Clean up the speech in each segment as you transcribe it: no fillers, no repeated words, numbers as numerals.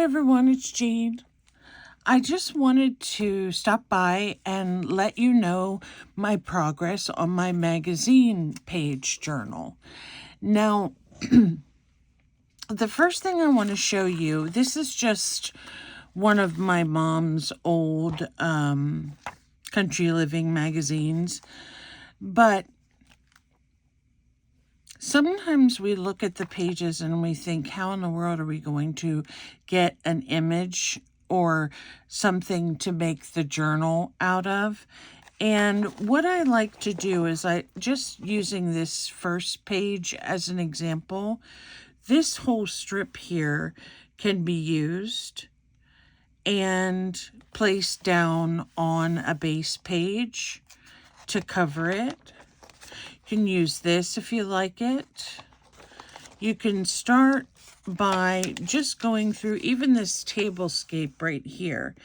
Hi everyone, it's Jean. I just wanted to stop by and let you know my progress on my magazine page journal. Now, the first thing I want to show you, this is just one of my mom's old country living magazines, but sometimes we look at the pages and we think, how in the world are we going to get an image or something to make the journal out of? And what I like to do is just using this first page as an example, this whole strip here can be used and placed down on a base page to cover it. You can use this if you like it. You can start by just going through even this tablescape right here.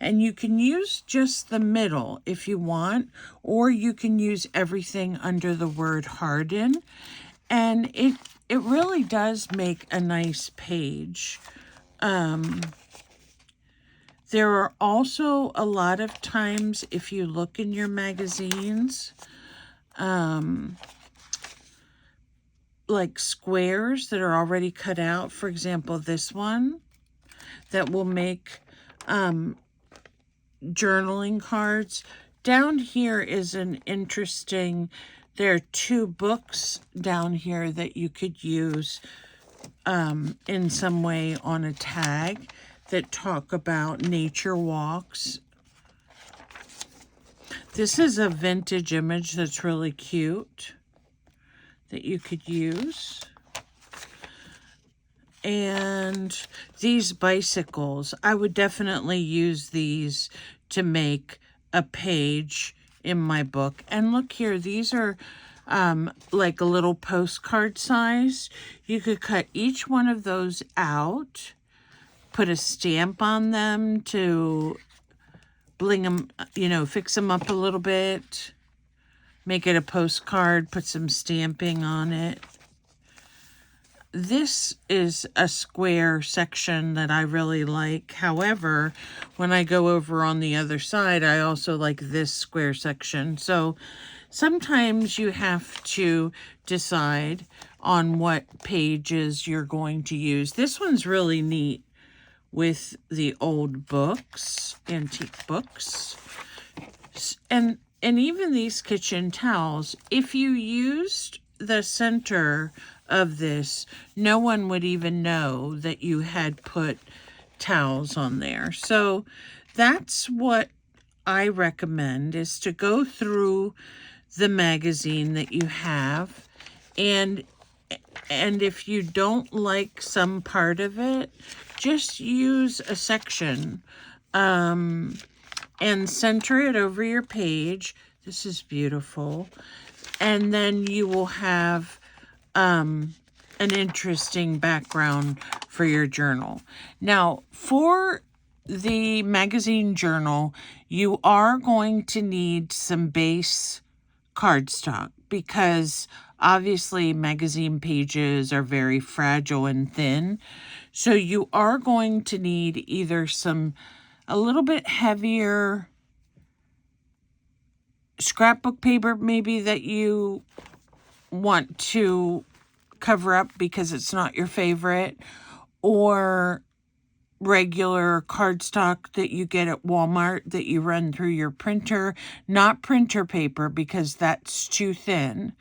And you can use just the middle if you want, or you can use everything under the word harden. And it really does make a nice page. There are also a lot of times, if you look in your magazines, like squares that are already cut out. For example, this one that will make journaling cards. Down here is an interesting, there are two books down here that you could use in some way on a tag that talk about nature walks. This is a vintage image that's really cute that you could use. And these bicycles, I would definitely use these to make a page in my book. And look here, these are like a little postcard size. You could cut each one of those out, put a stamp on them to bling them, fix them up a little bit, make it a postcard, put some stamping on it. This is a square section that I really like. However, when I go over on the other side, I also like this square section. So sometimes you have to decide on what pages you're going to use. This one's really neat with the old books, antique books. And even these kitchen towels, if you used the center of this, no one would even know that you had put towels on there. So that's what I recommend, is to go through the magazine that you have, and if you don't like some part of it, just use a section and center it over your page. This is beautiful. And then you will have an interesting background for your journal. Now, for the magazine journal, you are going to need some base cardstock, because obviously magazine pages are very fragile and thin. So you are going to need either a little bit heavier scrapbook paper maybe that you want to cover up because it's not your favorite, or regular cardstock that you get at Walmart that you run through your printer, not printer paper, because that's too thin.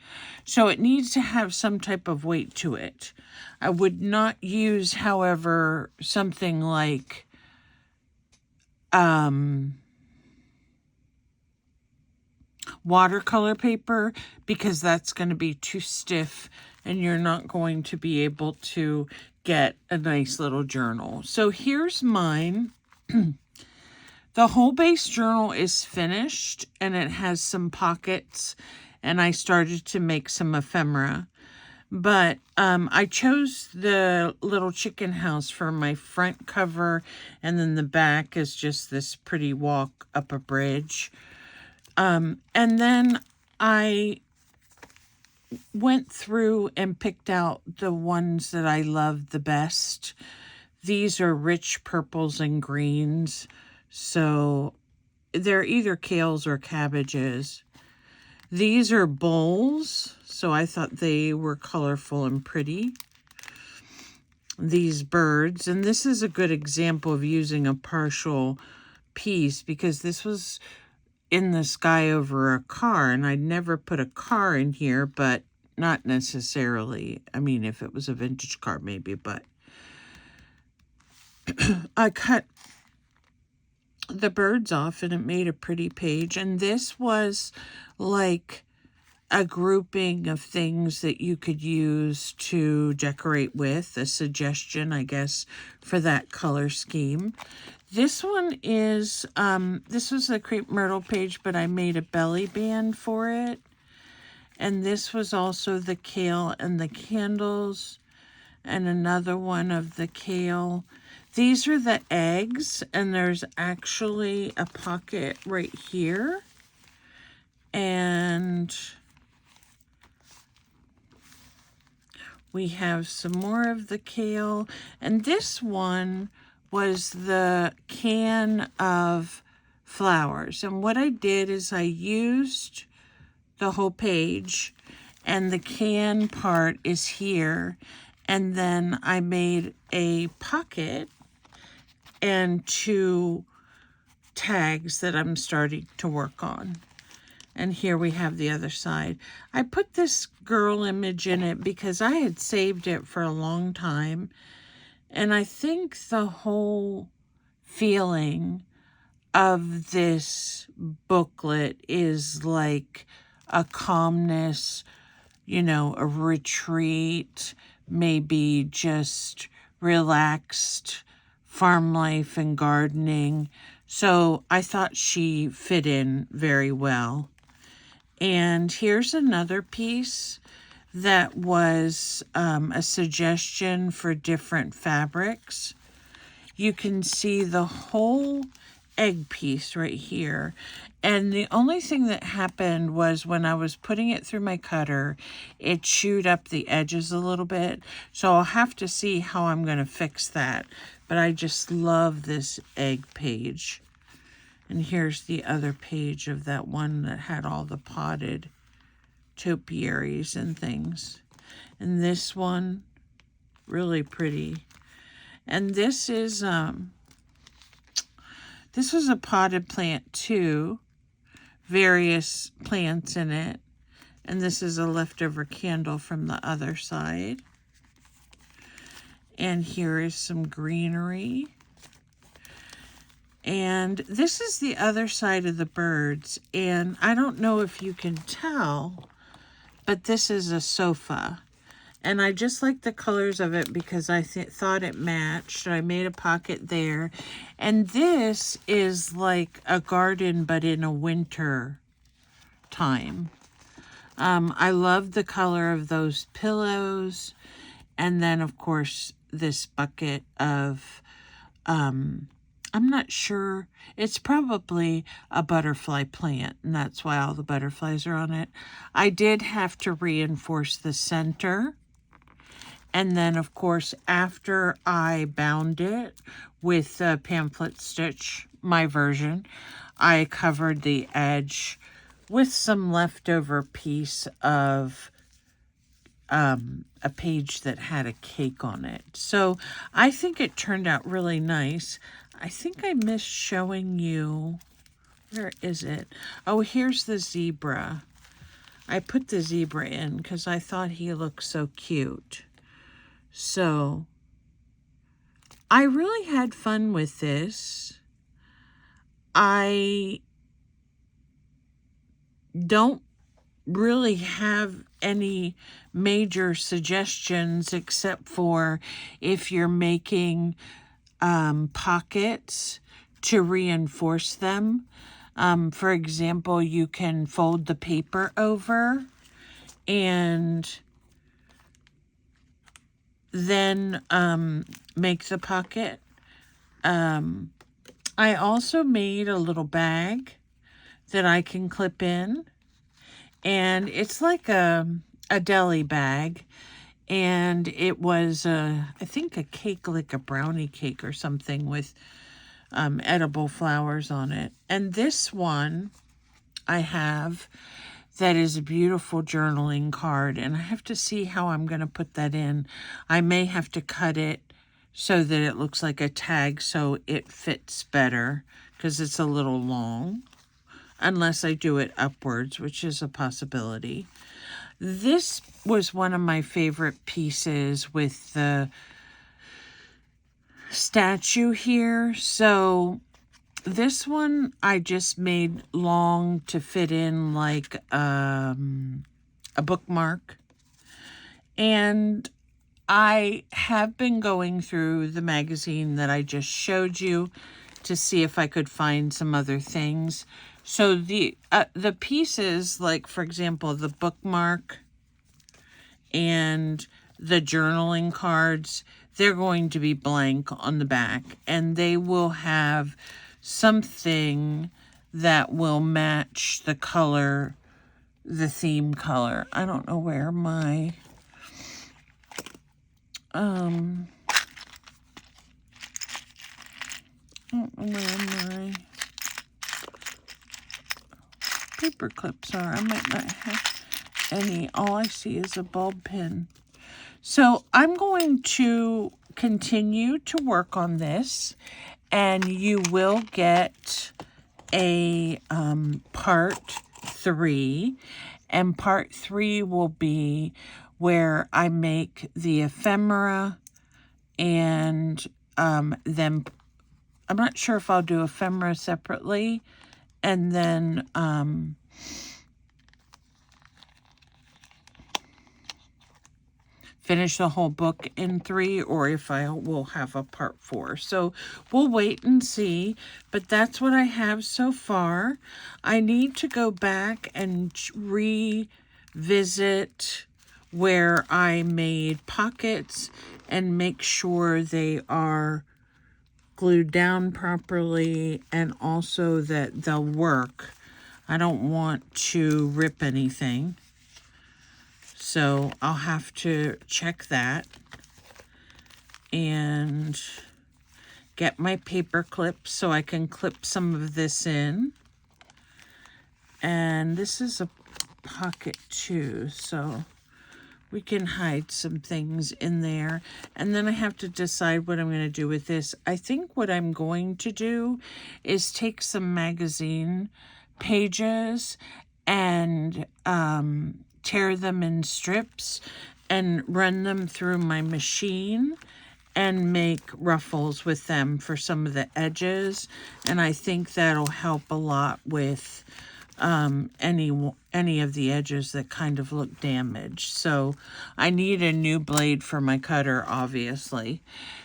So it needs to have some type of weight to it. I would not use, however, something like watercolor paper, because that's going to be too stiff and you're not going to be able to get a nice little journal. So here's mine. The whole base journal is finished and it has some pockets, and I started to make some ephemera. But I chose the little chicken house for my front cover, and then the back is just this pretty walk up a bridge. And then I went through and picked out the ones that I loved the best These are rich purples and greens, so they're either kales or cabbages. These are bowls, so I thought they were colorful and pretty. These birds, and this is a good example of using a partial piece because this was in the sky over a car, and I'd never put a car in here, but not necessarily. I mean, if it was a vintage car, maybe, but I cut the birds off and it made a pretty page. And this was like a grouping of things that you could use to decorate with, a suggestion, I guess, for that color scheme. This one is, this was the crepe myrtle page, but I made a belly band for it. And this was also the kale and the candles, and another one of the kale. These are the eggs, and there's actually a pocket right here. And we have some more of the kale. And this one was the can of flowers. And what I did is I used the whole page, and the can part is here. And then I made a pocket and 2 tags that I'm starting to work on. And here we have the other side. I put this girl image in it because I had saved it for a long time. And I think the whole feeling of this booklet is like a calmness, you know, a retreat, maybe just relaxed farm life and gardening. So I thought she fit in very well. And here's another piece that was a suggestion for different fabrics. You can see the whole egg piece right here. And the only thing that happened was when I was putting it through my cutter, it chewed up the edges a little bit. So I'll have to see how I'm going to fix that. But I just love this egg page. And here's the other page of that one that had all the potted topiaries and things. And this one, really pretty. And this is, this was a potted plant too. Various plants in it. And this is a leftover candle from the other side. And here is some greenery. And this is the other side of the birds. And I don't know if you can tell, but this is a sofa. And I just like the colors of it because I thought it matched. I made a pocket there. And this is like a garden, but in a winter time. I love the color of those pillows. And then, of course, this bucket of, I'm not sure. It's probably a butterfly plant, and that's why all the butterflies are on it. I did have to reinforce the center. And then, of course, after I bound it with the pamphlet stitch, my version, I covered the edge with some leftover piece of a page that had a cake on it. So I think it turned out really nice. I think I missed showing you, where is it? Oh, here's the zebra. I put the zebra in because I thought he looked so cute. So I really had fun with this. I don't really have any major suggestions except for if you're making pockets to reinforce them. For example, you can fold the paper over and then make the pocket. I also made a little bag that I can clip in, and it's like a deli bag, And it was, I think, a cake, like a brownie cake or something with edible flowers on it. And this one I have that is a beautiful journaling card, and I have to see how I'm going to put that in. I may have to cut it so that it looks like a tag so it fits better, because it's a little long, unless I do it upwards, which is a possibility. This was one of my favorite pieces with the statue here. So this one I just made long to fit in like a bookmark. And I have been going through the magazine that I just showed you to see if I could find some other things. So the pieces, like for example, the bookmark and the journaling cards, they're going to be blank on the back, and they will have something that will match the color, the theme color. I don't know where my I don't know where my paper clips are. I might not have any. All I see is a bulb pin. So I'm going to continue to work on this, and you will get a part 3, and part 3 will be where I make the ephemera, and then I'm not sure if I'll do ephemera separately, and then finish the whole book in 3, or if I will have a part 4. So we'll wait and see, but that's what I have so far. I need to go back and revisit where I made pockets and make sure they are glued down properly, and also that they'll work. I don't want to rip anything, so I'll have to check that and get my paper clips so I can clip some of this in. And this is a pocket too, so we can hide some things in there. And then I have to decide what I'm going to do with this. I think what I'm going to do is take some magazine pages and tear them in strips and run them through my machine and make ruffles with them for some of the edges. And I think that'll help a lot with any of the edges that kind of look damaged. So I need a new blade for my cutter, obviously.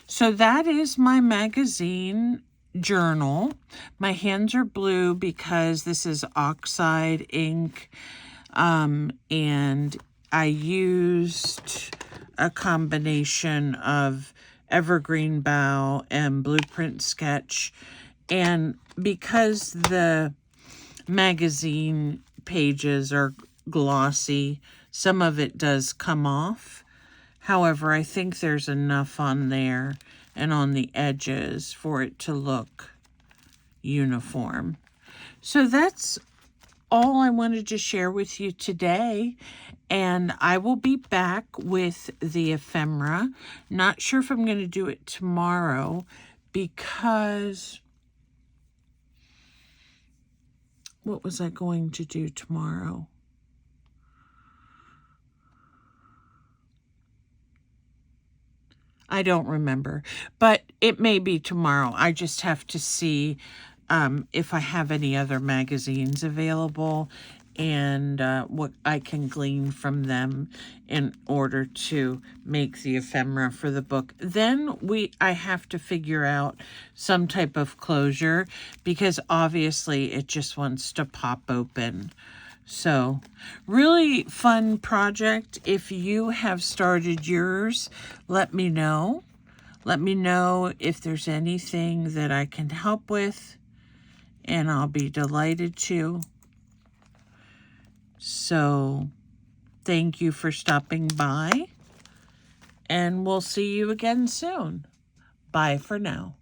So that is my magazine journal. My hands are blue because this is oxide ink, and I used a combination of evergreen bough and blueprint sketch, and because the magazine pages are glossy, some of it does come off. However, I think there's enough on there and on the edges for it to look uniform. So that's all I wanted to share with you today, and I will be back with the ephemera. Not sure if I'm going to do it tomorrow, because what was I going to do tomorrow? I don't remember, but it may be tomorrow. I just have to see if I have any other magazines available, and what I can glean from them in order to make the ephemera for the book. Then I have to figure out some type of closure, because obviously it just wants to pop open. So, really fun project. If you have started yours, let me know. Let me know if there's anything that I can help with, and I'll be delighted to. So, thank you for stopping by, and we'll see you again soon. Bye for now.